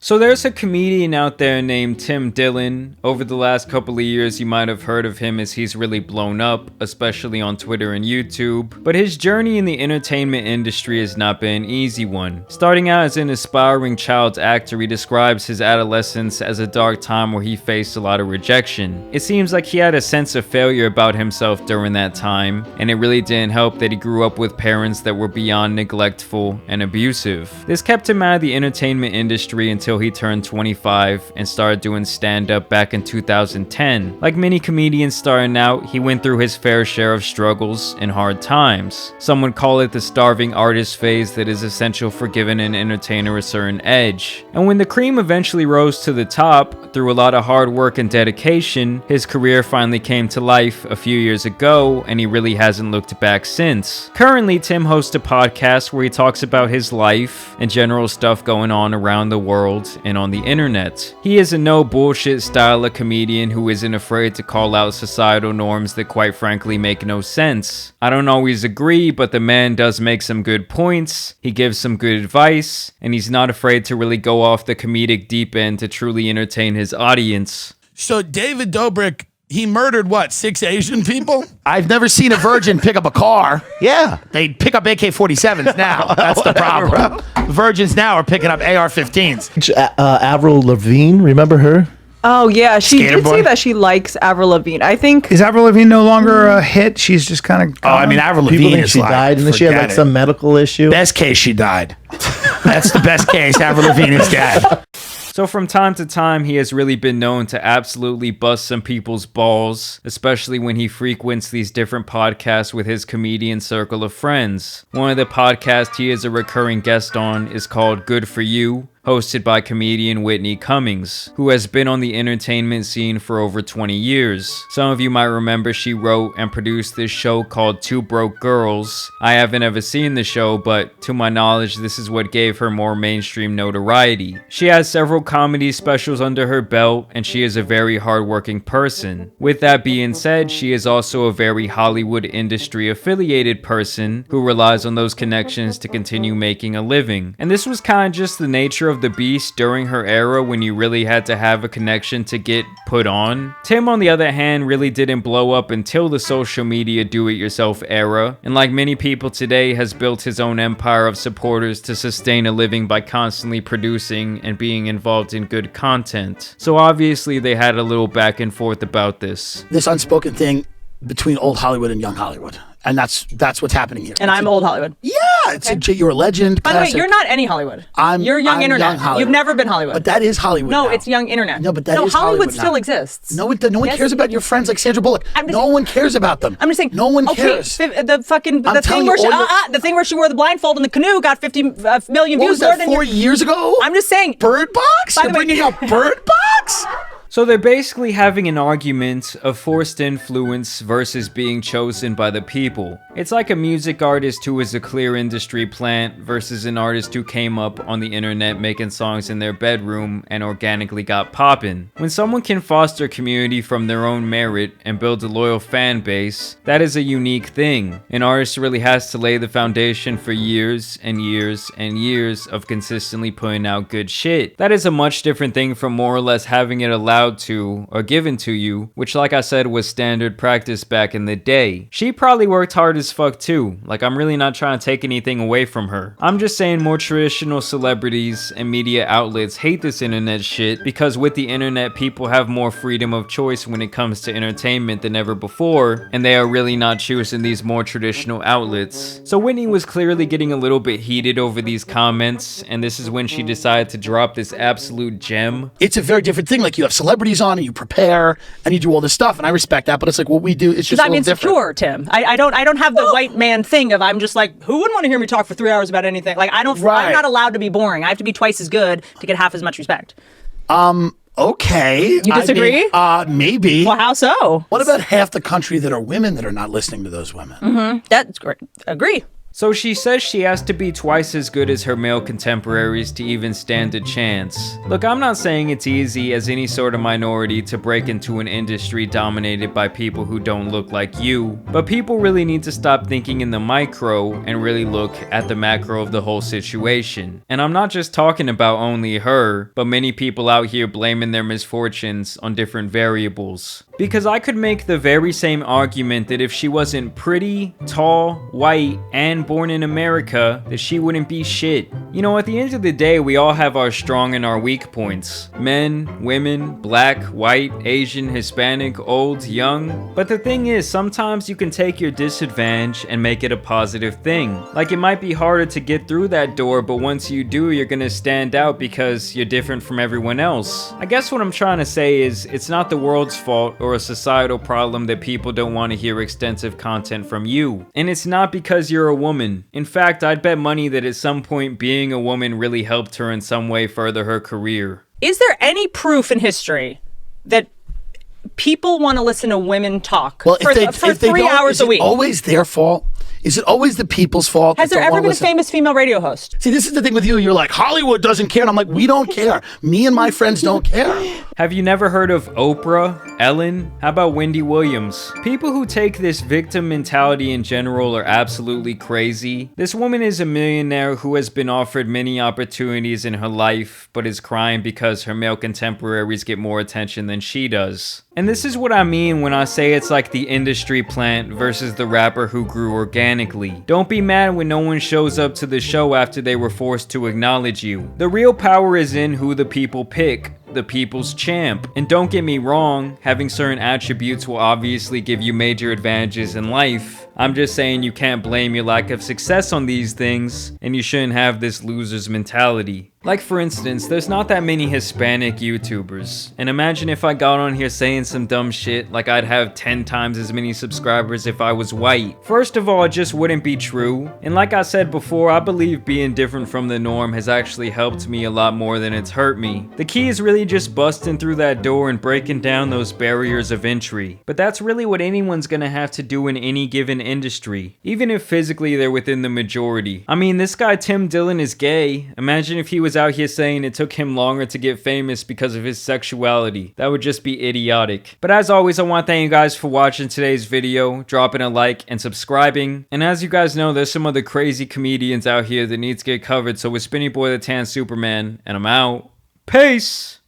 So there's a comedian out there named Tim Dillon. Over the last couple of years, you might have heard of him as he's really blown up, especially on Twitter and YouTube. But his journey in the entertainment industry has not been an easy one. Starting out as an aspiring child actor, he describes his adolescence as a dark time where he faced a lot of rejection. It seems like he had a sense of failure about himself during that time, and it really didn't help that he grew up with parents that were beyond neglectful and abusive. This kept him out of the entertainment industry until he turned 25 and started doing stand-up back in 2010. Like many comedians starting out, he went through his fair share of struggles and hard times. Some would call it the starving artist phase that is essential for giving an entertainer a certain edge. And when the cream eventually rose to the top, through a lot of hard work and dedication, his career finally came to life a few years ago, and he really hasn't looked back since. Currently, Tim hosts a podcast where he talks about his life and general stuff going on around the world and on the internet. He is a no bullshit style of comedian who isn't afraid to call out societal norms that quite frankly make no sense. I don't always agree, but the man does make some good points, he gives some good advice, and he's not afraid to really go off the comedic deep end to truly entertain his audience. So David Dobrik, he murdered what, 6 Asian people? I've never seen a virgin pick up a car. Yeah. They pick up AK-47s now. That's the problem. Virgins now are picking up AR-15s. Avril Lavigne, remember her? Oh, yeah. She Skater did boy? say that she likes Avril Lavigne. I think... Is Avril Lavigne no longer a hit? She's just kind of... Oh, I mean, Avril People Lavigne think is she like, died, and then she had like forget some medical issue. Best case, she died. That's the best case. Avril Lavigne is dead. So from time to time, he has really been known to absolutely bust some people's balls, especially when he frequents these different podcasts with his comedian circle of friends. One of the podcasts he is a recurring guest on is called Good For You, hosted by comedian Whitney Cummings, who has been on the entertainment scene for over 20 years. Some of you might remember she wrote and produced this show called Two Broke Girls. I haven't ever seen the show, but to my knowledge, this is what gave her more mainstream notoriety. She has several comedy specials under her belt, and she is a very hardworking person. With that being said, she is also a very Hollywood industry affiliated person who relies on those connections to continue making a living. And this was kind of just the nature of the beast during her era when you really had to have a connection to get put on. Tim, on the other hand, really didn't blow up until the social media do-it-yourself era, and like many people today, has built his own empire of supporters to sustain a living by constantly producing and being involved in good content. So obviously they had a little back and forth about this. This unspoken thing between old Hollywood and young Hollywood. And that's what's happening here. And I'm old Hollywood. Yeah, you're a legend. By the way, classic. you're not any Hollywood. You're young I'm internet. young Hollywood. You've never been Hollywood. But that is Hollywood No, now. it's young internet. No, but that is Hollywood Hollywood still now. exists. No one Yes. cares about your friends like Sandra Bullock. No one cares about them. I'm just saying. No one okay, cares. The fucking I'm the telling thing where you, the thing where she wore the blindfold in the canoe got 50 million What views was that, more than 4 years ago? I'm just saying. Bird Box? By the You're way- bringing up Bird Box? So they're basically having an argument of forced influence versus being chosen by the people. It's like a music artist who is a clear industry plant versus an artist who came up on the internet making songs in their bedroom and organically got poppin'. When someone can foster community from their own merit and build a loyal fan base, that is a unique thing. An artist really has to lay the foundation for years and years and years of consistently putting out good shit. That is a much different thing from more or less having it allowed to or given to you, which like I said was standard practice back in the day. She probably worked hard as fuck too. Like, I'm really not trying to take anything away from her. I'm just saying more traditional celebrities and media outlets hate this internet shit because with the internet people have more freedom of choice when it comes to entertainment than ever before, and they are really not choosing these more traditional outlets. So Whitney was clearly getting a little bit heated over these comments, and this is when she decided to drop this absolute gem. It's a very different thing. Like, you have celebrities on and you prepare and you do all this stuff, and I respect that, but it's like what we do, it's just a I'm little insecure, different. Tim. I don't have the white man thing of I'm just like, who wouldn't want to hear me talk for 3 hours about anything? Like, I'm not allowed to be boring. I have to be twice as good to get half as much respect. Okay. You disagree? Maybe. Well, how so? What about half the country that are women that are not listening to those women? That's great. Agree. So she says she has to be twice as good as her male contemporaries to even stand a chance. Look, I'm not saying it's easy as any sort of minority to break into an industry dominated by people who don't look like you, but people really need to stop thinking in the micro and really look at the macro of the whole situation. And I'm not just talking about only her, but many people out here blaming their misfortunes on different variables. Because I could make the very same argument that if she wasn't pretty, tall, white, and born in America, that she wouldn't be shit. You know, at the end of the day, we all have our strong and our weak points. Men, women, black, white, Asian, Hispanic, old, young. But the thing is, sometimes you can take your disadvantage and make it a positive thing. Like, it might be harder to get through that door, but once you do, you're gonna stand out because you're different from everyone else. I guess what I'm trying to say is, it's not the world's fault or a societal problem that people don't want to hear extensive content from you. And it's not because you're a woman. In fact, I'd bet money that at some point being a woman really helped her in some way further her career. Is there any proof in history that people want to listen to women talk for 3 hours a week? Is it always their fault? Is it always the people's fault? Has there ever been a famous female radio host? See, this is the thing with you. You're like, Hollywood doesn't care. And I'm like, we don't care. Me and my friends don't care. Have you never heard of Oprah? Ellen? How about Wendy Williams? People who take this victim mentality in general are absolutely crazy. This woman is a millionaire who has been offered many opportunities in her life, but is crying because her male contemporaries get more attention than she does. And this is what I mean when I say it's like the industry plant versus the rapper who grew organically. Don't be mad when no one shows up to the show after they were forced to acknowledge you. The real power is in who the people pick. The people's champ. And don't get me wrong, having certain attributes will obviously give you major advantages in life. I'm just saying you can't blame your lack of success on these things, and you shouldn't have this loser's mentality. Like, for instance, there's not that many Hispanic YouTubers, and imagine if I got on here saying some dumb shit like I'd have 10 times as many subscribers if I was white. First of all, it just wouldn't be true, and like I said before, I believe being different from the norm has actually helped me a lot more than it's hurt me. The key is really just busting through that door and breaking down those barriers of entry. But that's really what anyone's gonna have to do in any given industry, even if physically they're within the majority. I mean, this guy Tim Dillon is gay. Imagine if he was out here saying it took him longer to get famous because of his sexuality. That would just be idiotic. But as always, I want to thank you guys for watching today's video, dropping a like and subscribing. And as you guys know, there's some other crazy comedians out here that need to get covered. So with Spinny Boy the Tan Superman, and I'm out. Peace!